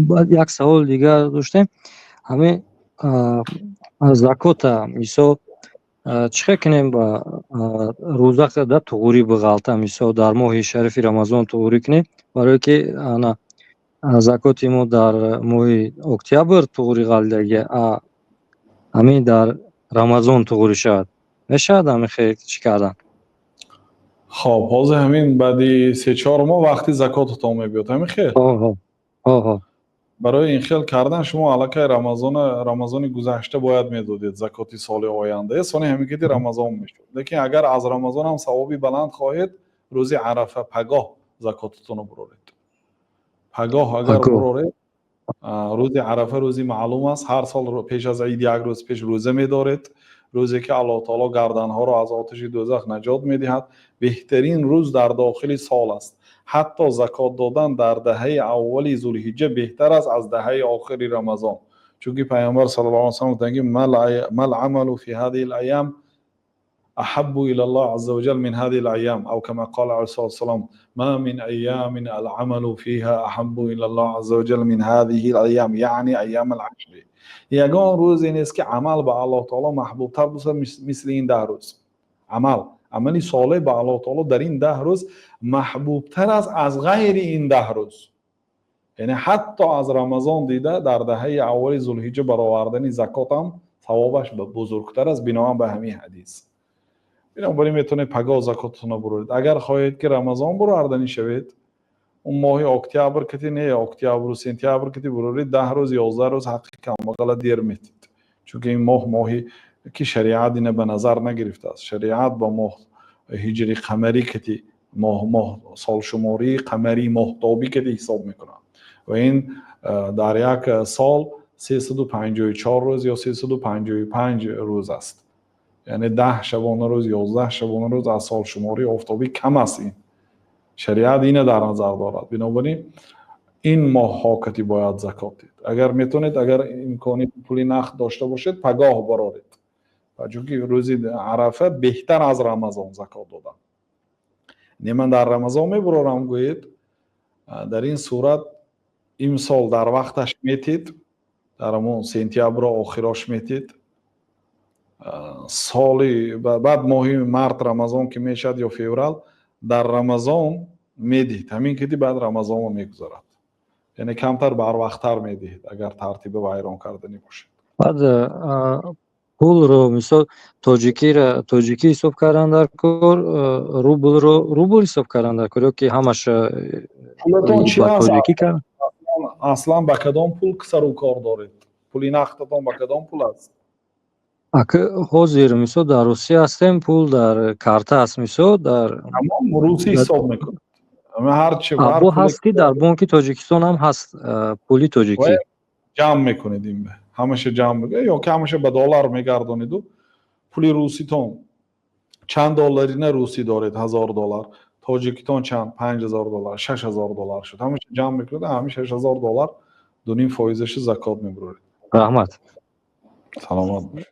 بعد یک سوال دیگر داشتیم. همه زکات مثال چه کنیم با روزه در توغوری بغالتا مثال در ماه شریف رمضان توغوری کنیم برای که انا زکات ما در ماه اکتبر توغوری غالدگی همین در رمضان توغوری شد میشد همین خیلی چی کردن. خب حاضر همین بعدی 3-4 ماه وقتی زکاتتون میبیاد همین خیر. برای این خیل کردن شما علاقه رمضان گذشته باید میدادید زکات سال آینده سال همین که رمضان میشد. لیکن اگر از رمضان هم ثوابی بلند خواهید روز عرفه پگاه زکاتتون رو برارید. پگاه اگر برارید روز عرفه روزی معلوم است هر سال پیش از عید یک روز پیش روزه میدارید، روزی که الله تعالی گردنها را از آتش دوزخ نجات میدهد. بهترین روز در داخل سال است. حتی زکات دادن در دهه اولی ذوالحجه بهتر است از دهه آخری رمضان، چون پیامبر صلی الله علیه و سلم میگه ما العمل فی هذه الايام احب الى الله عز وجل من هذه الايام او كما قال علیه السلام ما من ايام العمل فيها احب الى الله عز وجل من هذه الايام، یعنی ایام العشر. یگان روزی نیست که عمل به الله تعالی محبوب تر باشه مثل این 10 روز. عملی صالح به الله تعالی در این 10 روز محبوب تر است از غیر این 10 روز. یعنی حتی از رمضان دیده در دهه اول ذوالحجه برآوردن زکات هم ثوابش بزرگتر است بنابراین به همین حدیث. بنابراین میتونید پگاه زکاتتون رو برید. اگر خواهید که رمضان برآوردنی شوید اون ماه اکتبر که نه اکتبر و سپتامبر که برید 10 روز 11 روز حقی کم دیر میتید، چون این ماهی که شریعت اینه به نظر نگرفته است. شریعت با ماه هجری قمری که ماه سال شماری قمری ماهتابی که حساب میکنن و این در یک سال 354 روز یا 355 روز است. یعنی 10 شبانه روز 11 شبانه روز از سال شماری آفتابی کم است. این شریعت اینه در نظر دارد. بنابراین این ماه ها کتی باید زکات دید. اگر میتونید اگر امکانی پولی نقد داشته باشید پگاه برارید، چون که روز عرفه بهتر از رمضان زکات دادن. من در رمضان میبرارم گویید در این صورت امسال در وقتش میتید، در همون سپتامبر آخراش میتید، سالی بعد ماه مارت رمضان که میشد یا فوریه در رمضان میدید، همین که بعد رمضان میگذارد. یعنی کمتر بر وقتتر میدید اگر ترتیب ویران کردنی باشه. بعد پول رو مثال تاجیکی حساب کردن در کار، روبل حساب کردن در کار که همش پولتون چی است؟ تاجیکی کردن؟ اصلا با کدام پول سر و کار دارید؟ پولی نقدتون با کدام پول است؟ اگه حاضر مثال در روسیه هستیم پول در کارت است مثال در اما روسی حساب میکنید. اما هر ابو هست که در بانک تاجیکستان هم هست پولی تاجیکی. جمع میکنید این به همش جمع میکنید یا که همش به دلار میگردونید و پولی روسیتون چند دلاری روسی دارید؟ 1000 دلار. تاجیکستان چند؟ 5000 دلار 6000 دلار شد. همش جمع میکنید همش 6000 دلار 2.5% زکات میبرید. رحمت. سلامت.